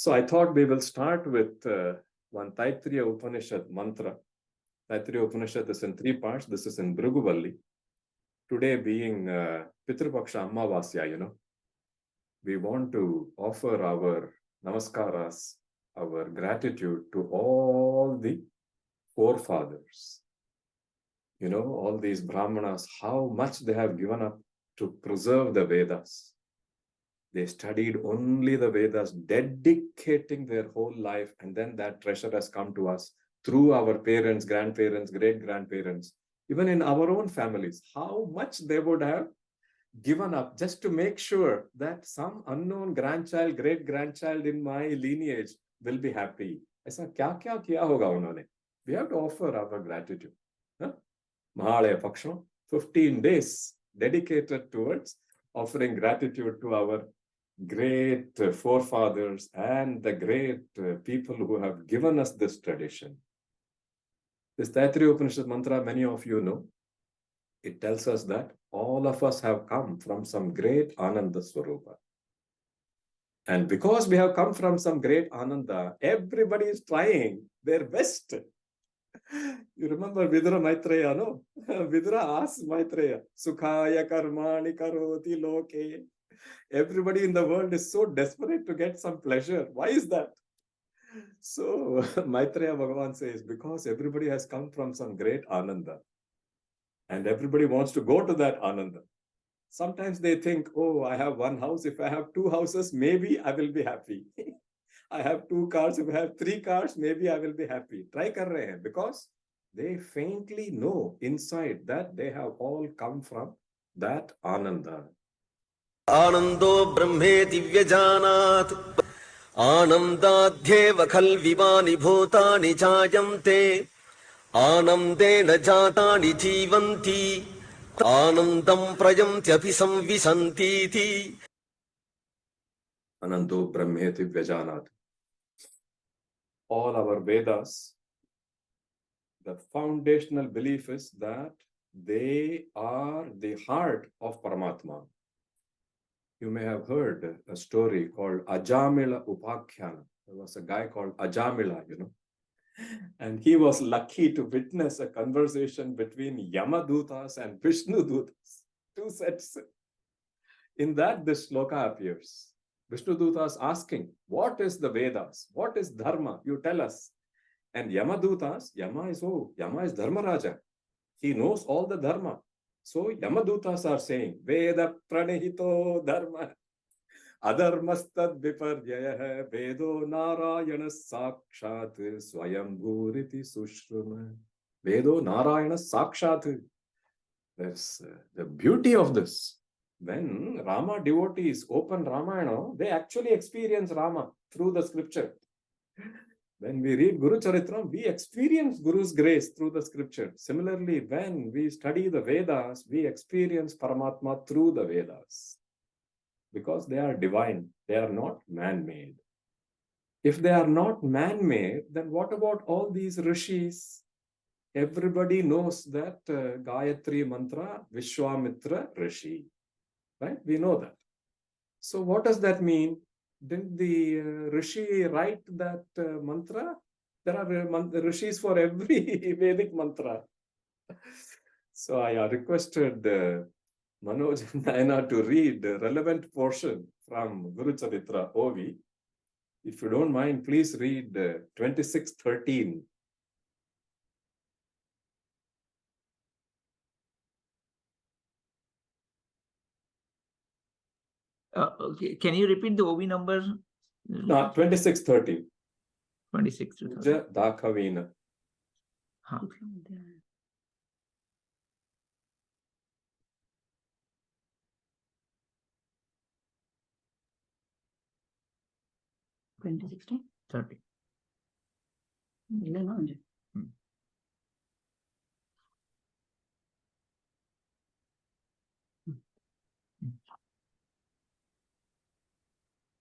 So I thought we will start with one Taittiriya Upanishad mantra. Taittiriya Upanishad is in 3 parts. This is in Bhrigu. Today being Pitrupaksha Ammavasya, we want to offer our namaskaras, our gratitude to all the forefathers. All these Brahmanas, how much they have given up to preserve the Vedas. They studied only the Vedas, dedicating their whole life, and then that treasure has come to us through our parents, grandparents, great-grandparents, even in our own families. How much they would have given up just to make sure that some unknown grandchild, great-grandchild in my lineage will be happy. ऐसा क्या किया होगा उन्होंने? We have to offer our gratitude. Mahalaya Paksham, 15 days dedicated towards offering gratitude to our great forefathers and the great people who have given us this tradition. This Taittiriya Upanishad mantra, many of you know. It tells us that all of us have come from some great Ananda Swarupa. And because we have come from some great Ananda, everybody is trying their best. You remember Vidura Maitreya, no? Vidura asked Maitreya, Sukhaya karmani karoti loke. Everybody in the world is so desperate to get some pleasure. Why is that? So Maitreya Bhagavan says, because everybody has come from some great Ananda. And everybody wants to go to that Ananda. Sometimes they think, oh, I have one house. If I have 2 houses, maybe I will be happy. I have 2 cars. If I have 3 cars, maybe I will be happy. Try kar rahe hain, because they faintly know inside that they have all come from that Ananda. Anando Brahmeti Vyajanat Anandadhyeva Khalvivani Bhutani Chayamte Anandena Jatani Jivanti Anandam Prayamtyapi Samvisantiti. Anando Brahmeti Vyajanat. All our Vedas, the foundational belief is that they are the heart of Paramatma. You may have heard a story called Ajamila Upakhyana. There was a guy called Ajamila, and he was lucky to witness a conversation between Yamadutas and Vishnudutas, 2 sets. In that, this shloka appears. Vishnudutas asking, what is the Vedas? What is Dharma? You tell us. And Yamadutas, Yama is Dharmaraja. He knows all the Dharma. So Yamadutas are saying, Veda pranihito dharma, adharmastad viparyaya, Vedo narayana sakshat, swayambhuriti sushruma. Vedo narayana sakshat. There's the beauty of this. When Rama devotees open Ramayana, they actually experience Rama through the scripture. When we read Guru Charitra, we experience Guru's grace through the scripture. Similarly, when we study the Vedas, we experience Paramatma through the Vedas. Because they are divine, they are not man-made. If they are not man-made, then what about all these rishis? Everybody knows that Gayatri mantra, Vishwamitra Rishi. Right? We know that. So what does that mean? Didn't the Rishi write that mantra? There are Rishis for every Vedic mantra. So I requested Manoj and Naina to read the relevant portion from Guru Charitra OV. If you don't mind, please read 26:13. Okay. Can you repeat the OV number? 26:13. 26 to 30. Dakhavina. Huh. $2016? 30.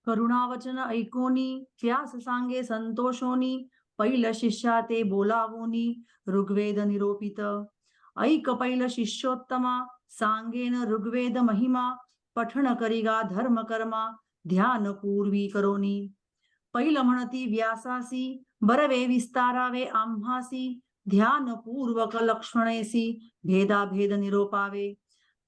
करुणावचन ऐकोनी व्यास सांगे संतोषोनी पैल शिष्या ते बोलावोनी ऋग्वेद निरोपित ऐक पैल शिष्योत्तमा सांगेन ऋग्वेद महिमा पठण करिगा धर्म कर्मा ध्यान पूर्वी करोनी पैल म्हणती व्यासासी बरवे विस्तारावे आम्हासी ध्यान पूर्वक लक्ष्मणेसी भेदा भेद निरोपावे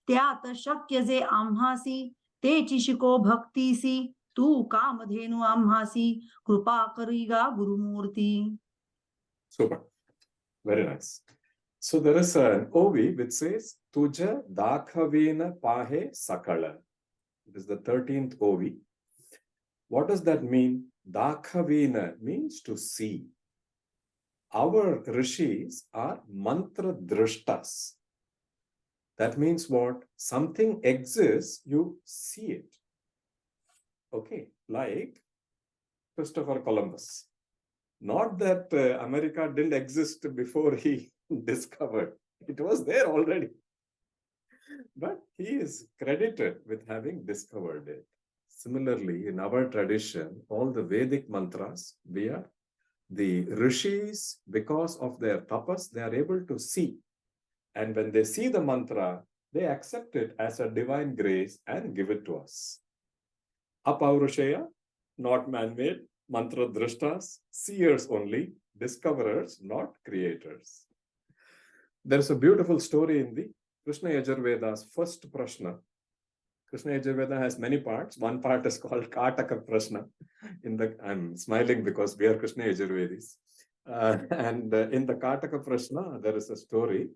त्यात शक्य जे आम्हासी तेची शिको भक्तीसी तू कामधेनु आम्हासी कृपा करीगा Gurumurthy. Super. Very nice. So there is an OV which says, Tuja Dakhavena Pahe Sakala. It is the 13th OV. What does that mean? Dakhavena means to see. Our rishis are mantra drashtas. That means what? Something exists, you see it. Okay, like Christopher Columbus. Not that America didn't exist before he discovered. It was there already. But he is credited with having discovered it. Similarly, in our tradition, all the Vedic mantras, the rishis, because of their tapas, they are able to see. And when they see the mantra, they accept it as a divine grace and give it to us. Apaurushaya, not man-made, mantra drashtas, seers only, discoverers, not creators. There's a beautiful story in the Krishna Yajurveda's first prashna. Krishna Yajurveda has many parts. One part is called Kataka Prashna. I'm smiling because we are Krishna Yajurvedis. And in the Kataka Prashna, there is a story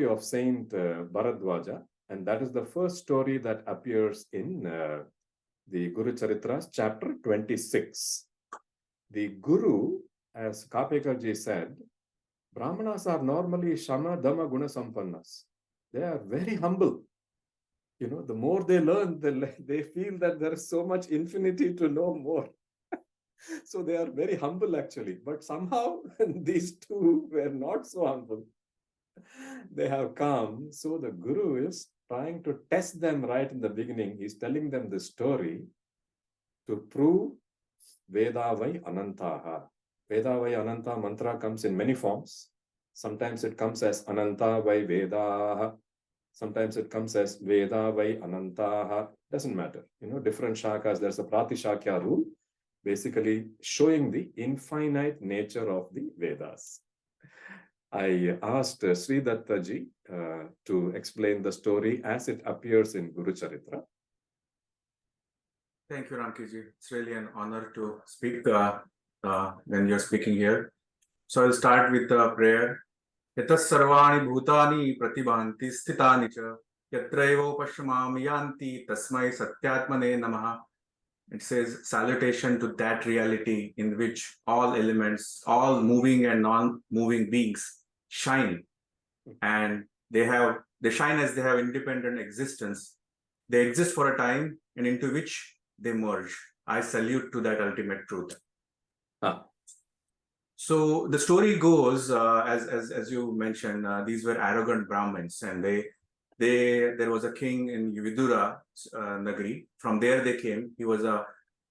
of Saint Bharadwaja. And that is the first story that appears in the Guru Charitra's chapter 26. The Guru, as Kapekarji said, Brahmanas are normally Shama, Dhamma, Guna Sampannas. They are very humble. You know, the more they learn, they feel that there is so much infinity to know more. So they are very humble actually. But somehow these two were not so humble. They have come. So the Guru is trying to test them right in the beginning. He's telling them the story to prove Veda Vai Anantaha. Veda Vai Ananta mantra comes in many forms. Sometimes it comes as Ananta Vai Vedaha. Sometimes it comes as Veda Vai Anantaha. Doesn't matter. You know, different shakas. There's a Pratishakya rule, basically showing the infinite nature of the Vedas. I asked Shridatta ji to explain the story as it appears in Guru Charitra. Thank you, Ramkiji. It's really an honor to speak when you're speaking here. So I'll start with a prayer. Yatas sarvani bhutani pratibhanti sthitani cha yatraivo pashamami yanti tasmai satyatmane namaha. It says salutation to that reality in which all elements, all moving and non-moving beings shine, and they shine as they have independent existence. They exist for a time and into which they merge. I salute to that ultimate truth. So the story goes, as you mentioned, these were arrogant Brahmins, and there was a king in Vidura Nagari. From there they came. He was a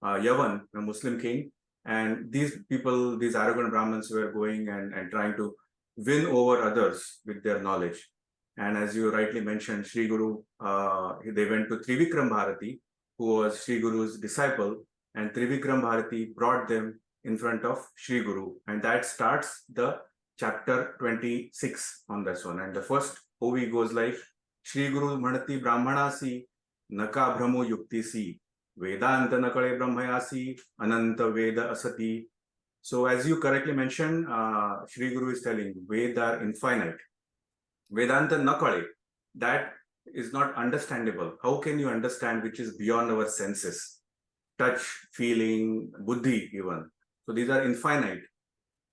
Yavan, a Muslim king, and these people, these arrogant Brahmins, were going and trying to win over others with their knowledge. And as you rightly mentioned, Shri Guru, they went to Trivikram Bharati, who was Shri Guru's disciple, and Trivikram Bharati brought them in front of Shri Guru, and that starts the chapter 26 on this one. And the first OV goes like, Shri Guru Mhanati Brahmanasi Naka Brahmo Yuktisi Vedanta Nakale Brahmayasi Ananta Veda Asati. So as you correctly mentioned, Shri Guru is telling Veda are infinite. Vedanta Nakale, that is not understandable. How can you understand which is beyond our senses? Touch, feeling, buddhi even. So these are infinite.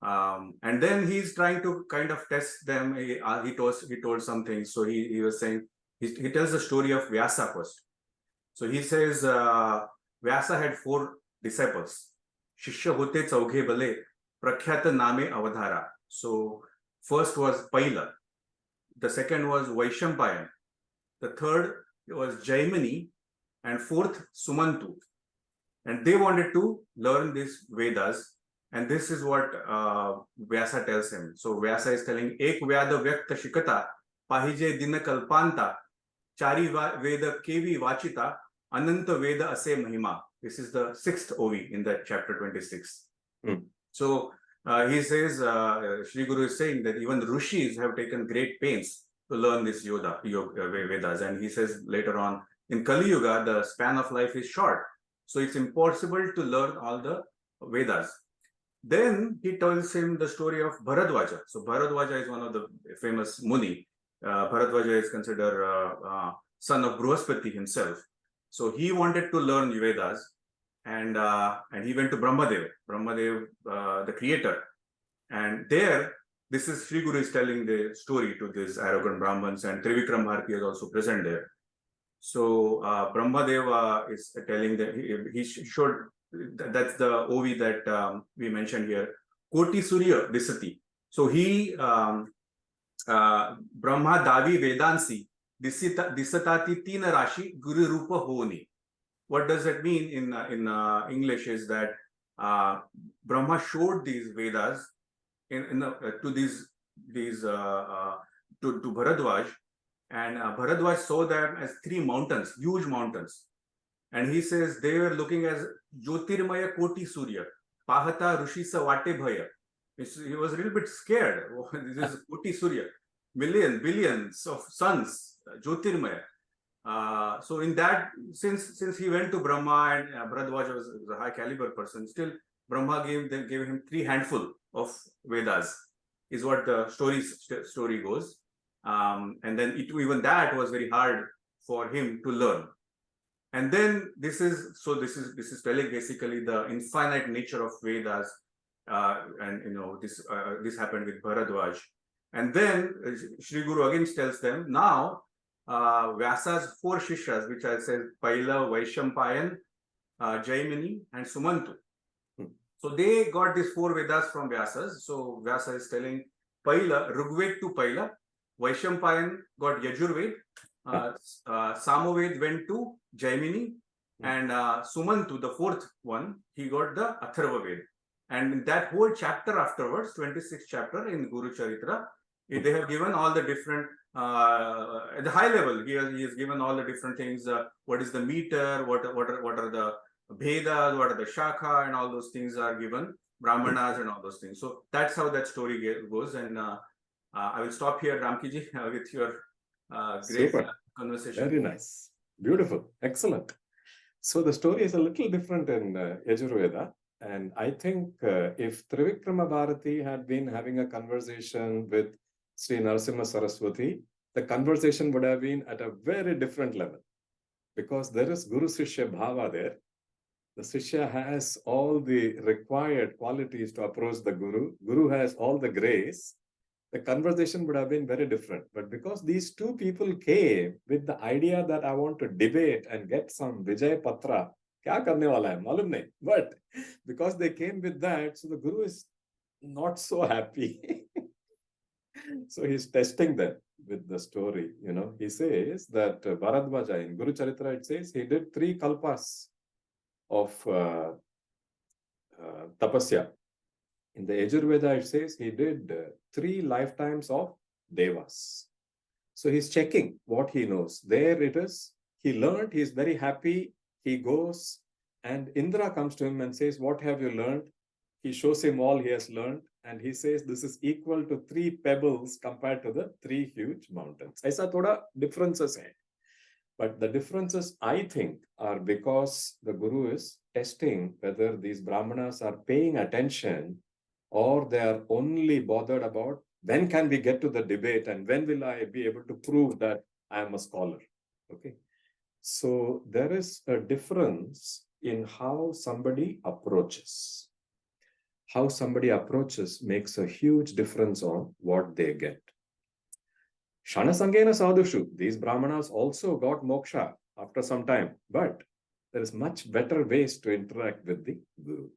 And then he's trying to kind of test them. He told something. So he was saying, he tells the story of Vyasa first. So he says, Vyasa had 4 disciples. Shishya hote chaughe bale, prakhyata name avadhara. So first was Paila. The second was Vaishampayan. The third was Jaimini. And fourth, Sumantu. And they wanted to learn these Vedas. And this is what Vyasa tells him. So Vyasa is telling, Ek Vyada Vyakta Shikata, Pahije Dina Kalpanta, Chari Veda Kevi Vachita, Ananta Veda Ase Mahima. This is the sixth OV in that chapter 26. Hmm. So he says, Shri Guru is saying that even Rishis have taken great pains to learn this Vedas. And he says later on, in Kali Yuga, the span of life is short. So it's impossible to learn all the Vedas. Then he tells him the story of Bharadwaja. So Bharadwaja is one of the famous Muni. Bharadwaja is considered son of Bruhaspati himself. So he wanted to learn Vedas, and he went to Brahmadev, the creator. And there, this is Shri Guru is telling the story to these arrogant Brahmins, and Trivikram Bharati is also present there. So Brahmadeva is telling that he showed, that's the OV that we mentioned here, Koti Surya Disati. So he, Brahma Davi Vedansi, Disatati Tina Rashi Guru Rupa Honi. What does that mean in English is that Brahma showed these Vedas to Bharadwaj, and Bharadwaj saw them as three mountains, huge mountains. And he says they were looking as Jyotirmaya Koti Surya, Pahata Rushisa Vate Bhaya. He was a little bit scared. This is Koti Surya, billions of suns, Jyotirmaya. So in that, since he went to Brahma, and Bharadwaja was a high caliber person, still Brahma gave him 3 handful of Vedas, is what the story goes. And then even that was very hard for him to learn. And then this is telling basically the infinite nature of Vedas, and this happened with Bharadwaj. And then Shri Guru again tells them now Vyasa's 4 Shishas, which I said Paila, Vaishampayan, Jaimini, and Sumantu. So they got these 4 Vedas from Vyasas. So Vyasa is telling Paila, Rigved to Paila, Vaishampayan got Yajurved, Samaved went to Jaimini, and Sumantu, the 4th one, he got the Atharva Ved. And in that whole chapter afterwards, 26th chapter in Guru Charitra, they have given all the different, at the high level, he has given all the different things. What is the meter? What are the Vedas? What are the Shakha? And all those things are given. Brahmanas and all those things. So that's how that story goes. And I will stop here, Ramkiji, with your great conversation. Very nice. Beautiful. Excellent. So the story is a little different in Yajurveda. And I think if Trivikrama Bharati had been having a conversation with Sri Narasimha Saraswati, the conversation would have been at a very different level, because there is Guru Sishya Bhava there. The Sishya has all the required qualities to approach the Guru. Guru has all the grace. The conversation would have been very different. But because these 2 people came with the idea that I want to debate and get some Vijay Patra, kya karne wala hai, malum nahi. But because they came with that, so the Guru is not so happy. So he's testing them with the story. He says that Bharadwaja, in Guru Charitra, it says he did 3 kalpas of tapasya. In the Yajurveda, it says he did 3 lifetimes of devas. So he's checking what he knows. There it is. He learned. He's very happy. He goes, and Indra comes to him and says, "What have you learned?" He shows him all he has learned, and he says this is equal to 3 pebbles compared to the 3 huge mountains. Aisa thoda differences hai. But the differences, I think, are because the Guru is testing whether these Brahmanas are paying attention, or they are only bothered about when can we get to the debate and when will I be able to prove that I am a scholar. Okay. So there is a difference in how somebody approaches. How somebody approaches makes a huge difference on what they get. Shanasangena sadhushu, these Brahmanas also got moksha after some time, but there is much better ways to interact with the Guru.